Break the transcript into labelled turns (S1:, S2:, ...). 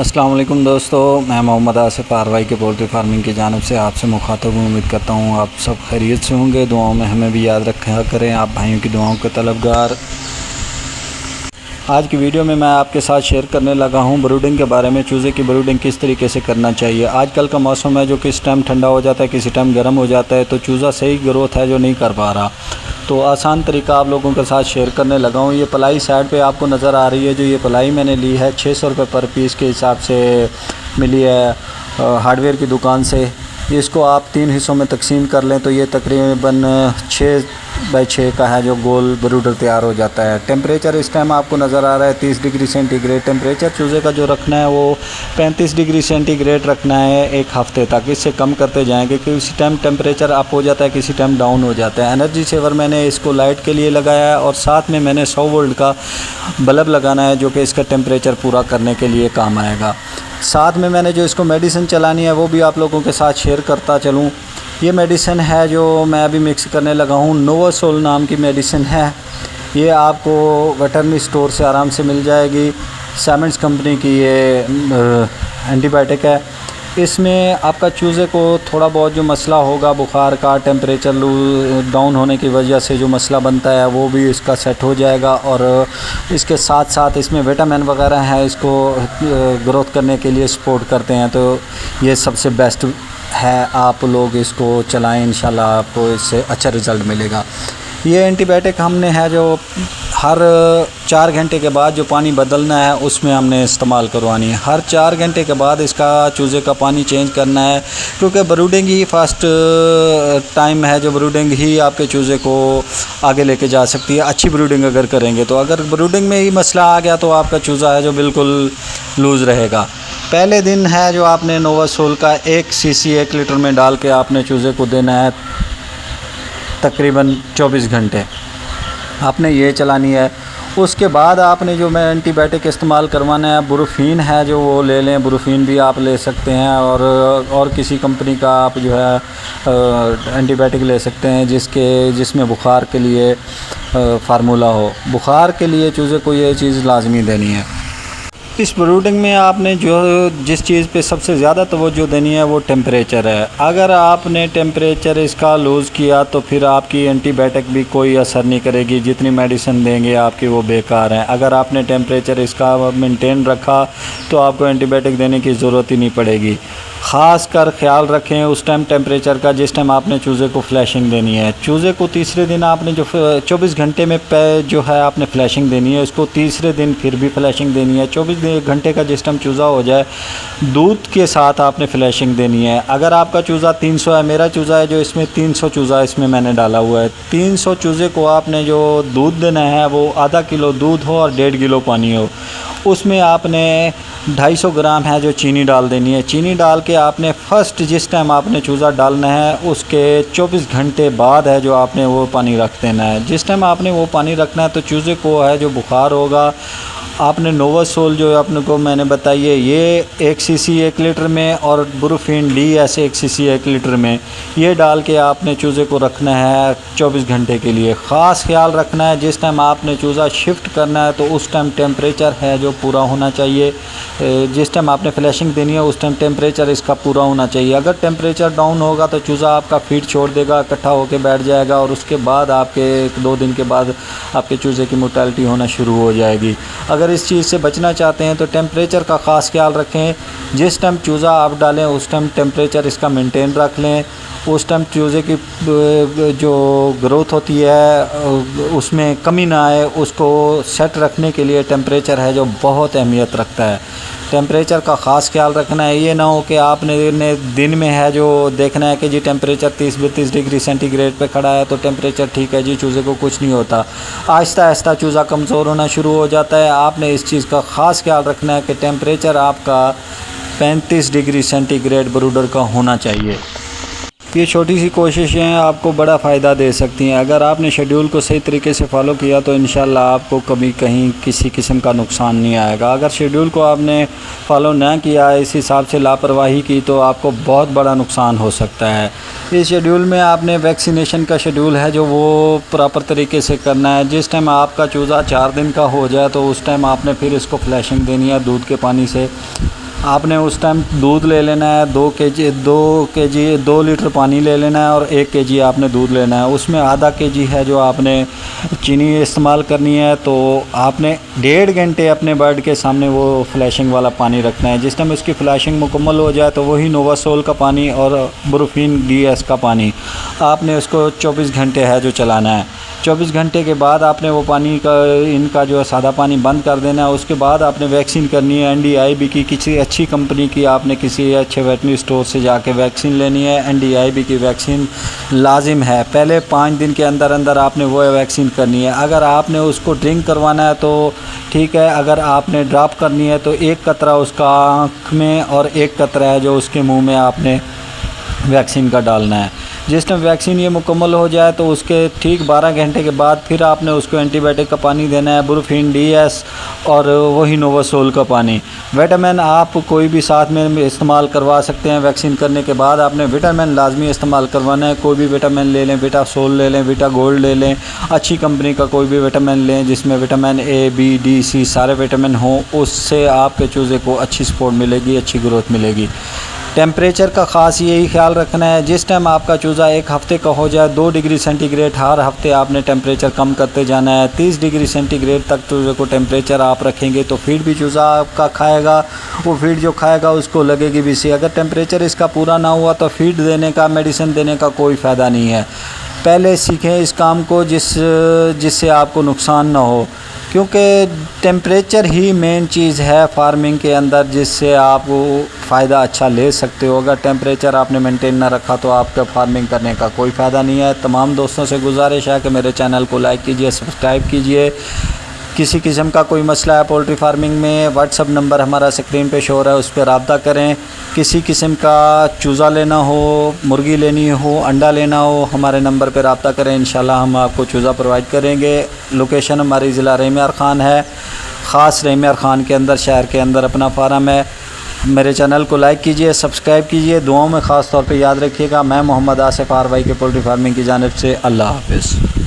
S1: अस्सलाम वालेकुम दोस्तों, मैं मोहम्मद आसिफ आरवाई के पोल्ट्री फार्मिंग की जानिब से आपसे मुखातब हूँ। उम्मीद करता हूँ आप सब खैरियत से होंगे। दुआओं में हमें भी याद रखा करें, आप भाइयों की दुआओं के तलबगार। आज की वीडियो में मैं आपके साथ शेयर करने लगा हूँ ब्रूडिंग के बारे में। चूज़े की ब्रूडिंग किस तरीके से करना चाहिए। आजकल का मौसम है जो किस टाइम ठंडा हो जाता है, किसी टाइम गर्म हो जाता है, तो चूज़ा सही ग्रोथ है जो नहीं कर पा रहा। तो आसान तरीका आप लोगों के साथ शेयर करने लगा हूँ। ये पलाई साइड पे आपको नज़र आ रही है, जो ये पलाई मैंने ली है 600 रुपये पर पीस के हिसाब से मिली है हार्डवेयर की दुकान से। इसको आप 3 हिस्सों में तकसीम कर लें तो ये तकरीबन 6 बाई 6 का है जो गोल ब्रूडर तैयार हो जाता है। टेम्परेचर इस टाइम आपको नज़र आ रहा है 30 डिग्री सेंटीग्रेड। टेम्परेचर चूज़े का जो रखना है वो 35 डिग्री सेंटीग्रेड रखना है एक हफ़्ते तक। इससे कम करते जाएंगे कि किसी टाइम टेम्परेचर अप हो जाता है, किसी टाइम डाउन हो जाता है। एनर्जी सेवर मैंने इसको लाइट के लिए लगाया है और साथ में मैंने 100 वोल्ट का बल्ब लगाना है जो कि इसका टेम्परेचर पूरा करने के लिए काम आएगा। साथ में मैंने जो इसको मेडिसिन चलानी है वो भी आप लोगों के साथ शेयर करता चलूँ। ये मेडिसिन है जो मैं अभी मिक्स करने लगा हूँ, नोवासोल नाम की मेडिसिन है। ये आपको वेटरनरी स्टोर से आराम से मिल जाएगी। साइमेंट्स कंपनी की ये एंटीबायोटिक है। इसमें आपका चूज़े को थोड़ा बहुत जो मसला होगा बुखार का, टेम्परेचर डाउन होने की वजह से जो मसला बनता है वो भी इसका सेट हो जाएगा। और इसके साथ साथ इसमें विटामिन वगैरह है, इसको ग्रोथ करने के लिए सपोर्ट करते हैं। तो ये सबसे बेस्ट है, आप लोग इसको चलाएं, इंशाल्लाह आपको इससे अच्छा रिज़ल्ट मिलेगा। ये एंटीबायोटिक हमने है जो हर 4 घंटे के बाद जो पानी बदलना है उसमें हमने इस्तेमाल करवानी है। हर 4 घंटे के बाद इसका चूज़े का पानी चेंज करना है, क्योंकि ब्रूडिंग ही फर्स्ट टाइम है जो ब्रूडिंग ही आपके चूज़े को आगे लेके जा सकती है। अच्छी ब्रूडिंग अगर करेंगे तो, अगर ब्रूडिंग में ही मसला आ गया तो आपका चूज़ा है जो बिल्कुल लूज़ रहेगा। पहले दिन है जो आपने नोवासोल का 1 सीसी 1 लीटर में डाल के आपने चूज़े को देना है तकरीबन 24 घंटे आपने ये चलानी है। उसके बाद आपने जो मैं एंटीबायोटिक इस्तेमाल करवाना है, बुरुफीन है जो वो ले लें। बुरुफीन भी आप ले सकते हैं और किसी कंपनी का आप जो है एंटीबायोटिक ले सकते हैं जिसमें बुखार के लिए फार्मूला हो। बुखार के लिए चूज़े को ये चीज़ लाजमी देनी है। इस ब्रूडिंग में आपने जिस चीज़ पे सबसे ज़्यादा तवज्जो देनी है वो टेम्परेचर है। अगर आपने टेम्परेचर इसका लूज़ किया तो फिर आपकी एंटीबायोटिक भी कोई असर नहीं करेगी, जितनी मेडिसिन देंगे आपकी वो बेकार है। अगर आपने टेम्परेचर इसका मेंटेन रखा तो आपको एंटीबायोटिक देने की ज़रूरत ही नहीं पड़ेगी। ख़ास कर ख्याल रखें उस टाइम टेम्परेचर का जिस टाइम आपने चूज़े को फ्लैशिंग देनी है। चूज़े को तीसरे दिन आपने जो 24 घंटे में जो है आपने फ्लैशिंग देनी है, उसको तीसरे दिन फिर भी फ्लैशिंग देनी है। 24 घंटे का जिस टाइम चूज़ा हो जाए दूध के साथ आपने फ्लैशिंग देनी है। अगर आपका चूज़ा 300 है, मेरा चूज़ा है जो इसमें 300 चूज़ा इसमें मैंने डाला हुआ है। 300 चूज़े को आपने जो दूध देना है वो आधा किलो दूध हो और 1.5 किलो पानी हो। उसमें आपने 250 ग्राम है जो चीनी डाल देनी है। चीनी डाल के आपने फ़र्स्ट जिस टाइम आपने चूज़ा डालना है उसके 24 घंटे बाद है जो आपने वो पानी रख देना है। जिस टाइम आपने वो पानी रखना है तो चूज़े को है जो बुखार होगा, आपने नोवासोल जो अपने को मैंने बताई है ये 1 सीसी 1 लीटर में और बुरुफीन DS 1 सीसी 1 लीटर में ये डाल के आपने चूज़े को रखना है 24 घंटे के लिए। ख़ास ख्याल रखना है जिस टाइम आपने चूज़ा शिफ्ट करना है तो उस टाइम टेम्परेचर है जो पूरा होना चाहिए। जिस टाइम आपने फ्लैशिंग देनी है उस टाइम टेम्परेचर इसका पूरा होना चाहिए। अगर टेम्परेचर डाउन होगा तो चूज़ा आपका फीड छोड़ देगा, इकट्ठा होकर बैठ जाएगा और उसके बाद आपके 1-2 दिन के बाद आपके चूज़े की मोर्टेलिटी होना शुरू हो जाएगी। अगर इस चीज़ से बचना चाहते हैं तो टेम्परेचर का ख़ास ख्याल रखें। जिस टाइम चूज़ा आप डालें उस टाइम टेम्परेचर इसका मेंटेन रख लें। उस टाइम चूज़े की जो ग्रोथ होती है उसमें कमी ना आए, उसको सेट रखने के लिए टेम्परेचर है जो बहुत अहमियत रखता है। टेम्परेचर का ख़ास ख्याल रखना है। ये ना हो कि आपने दिन में है जो देखना है कि जी टेम्परेचर 30-32 डिग्री सेंटीग्रेड पे खड़ा है तो टेम्परेचर ठीक है जी, चूज़े को कुछ नहीं होता। आहिस्ता आहिस्ता चूज़ा कमज़ोर होना शुरू हो जाता है। आपने इस चीज़ का ख़ास ख्याल रखना है कि टेम्परेचर आपका 35 डिग्री सेंटीग्रेड ब्रूडर का होना चाहिए। ये छोटी सी कोशिशें आपको बड़ा फ़ायदा दे सकती हैं। अगर आपने शेड्यूल को सही तरीके से फॉलो किया तो इंशाल्लाह आपको कभी कहीं किसी किस्म का नुकसान नहीं आएगा। अगर शेड्यूल को आपने फॉलो ना किया, इस हिसाब से लापरवाही की तो आपको बहुत बड़ा नुकसान हो सकता है। इस शेड्यूल में आपने वैक्सीनेशन का शेड्यूल है जो वो प्रॉपर तरीके से करना है। जिस टाइम आपका चूज़ा 4 दिन का हो जाए तो उस टाइम आपने फिर इसको फ्लैशिंग देनी है दूध के पानी से। आपने उस टाइम दूध ले लेना है 2 लीटर पानी ले लेना है और 1 केजी आपने दूध लेना है। उसमें आधा केजी है जो आपने चीनी इस्तेमाल करनी है। तो आपने 1.5 घंटे अपने बर्ड के सामने वो फ्लैशिंग वाला पानी रखना है। जिस टाइम इसकी फ्लैशिंग मुकम्मल हो जाए तो वही नोवासोल का पानी और ब्रूफिन DS का पानी आपने उसको 24 घंटे है जो चलाना है। 24 घंटे के बाद आपने वो पानी का इनका जो है सादा पानी बंद कर देना है। उसके बाद आपने वैक्सीन करनी है NDIB की, किसी अच्छी कंपनी की आपने किसी अच्छे वेटनरी स्टोर से जाके वैक्सीन लेनी है। NDIB की वैक्सीन लाजिम है, पहले 5 दिन के अंदर अंदर आपने वो वैक्सीन करनी है। अगर आपने उसको ड्रिंक करवाना है तो ठीक है, अगर आपने ड्रॉप करनी है तो 1 कतरा उसका आँख में और 1 कतरा है जो उसके मुँह में आपने वैक्सीन का डालना है। जिस टाइम वैक्सीन ये मुकम्मल हो जाए तो उसके ठीक 12 घंटे के बाद फिर आपने उसको एंटीबायोटिक का पानी देना है, ब्रूफिन DS और वही नोवासोल का पानी। विटामिन आप कोई भी साथ में इस्तेमाल करवा सकते हैं। वैक्सीन करने के बाद आपने विटामिन लाजमी इस्तेमाल करवाना है। कोई भी विटामिन ले लें, विटासोल ले लें, विटा गोल्ड ले लें, अच्छी कंपनी का कोई भी विटामिन लें जिसमें vitamin A, B, D, C सारे विटामिन हों। उससे आपके चूज़े को अच्छी सपोर्ट मिलेगी, अच्छी ग्रोथ मिलेगी। टेम्परेचर का ख़ास यही ख्याल रखना है, जिस टाइम आपका चूज़ा 1 हफ़्ते का हो जाए 2 डिग्री सेंटीग्रेड हर हफ़्ते आपने टेम्परेचर कम करते जाना है। 30 डिग्री सेंटीग्रेड तक चूज़े को टेम्परेचर आप रखेंगे तो फीड भी चूज़ा आपका खाएगा, वो फीड जो खाएगा उसको लगेगी भी सही। अगर टेम्परेचर इसका पूरा ना हुआ तो फीड देने का, मेडिसिन देने का कोई फ़ायदा नहीं है। पहले सीखें इस काम को जिससे आपको नुकसान ना हो, क्योंकि टेम्परेचर ही मेन चीज़ है फार्मिंग के अंदर जिससे आप फ़ायदा अच्छा ले सकते हो। अगर टेम्परेचर आपने मेंटेन ना रखा तो आपका फार्मिंग करने का कोई फ़ायदा नहीं है। तमाम दोस्तों से गुजारिश है कि मेरे चैनल को लाइक कीजिए, सब्सक्राइब कीजिए। किसी किस्म का कोई मसला है पोल्ट्री फार्मिंग में, व्हाट्सअप नंबर हमारा स्क्रीन पे शो हो रहा है, उस पर रब्ता करें। किसी किस्म का चूज़ा लेना हो, मुर्गी लेनी हो, अंडा लेना हो, हमारे नंबर पे रब्ता करें। इंशाल्लाह हम आपको चूज़ा प्रोवाइड करेंगे। लोकेशन हमारी ज़िला रेमियार ख़ान है, ख़ास रेमियार ख़ान के अंदर, शहर के अंदर अपना फार्म है। मेरे चैनल को लाइक कीजिए, सब्सक्राइब कीजिए। दुआओं में ख़ास तौर पे याद रखिएगा। मैं मोहम्मद आसिफ RY के पोल्ट्री फार्मिंग की जानिब से। अल्लाह हाफ़िज़।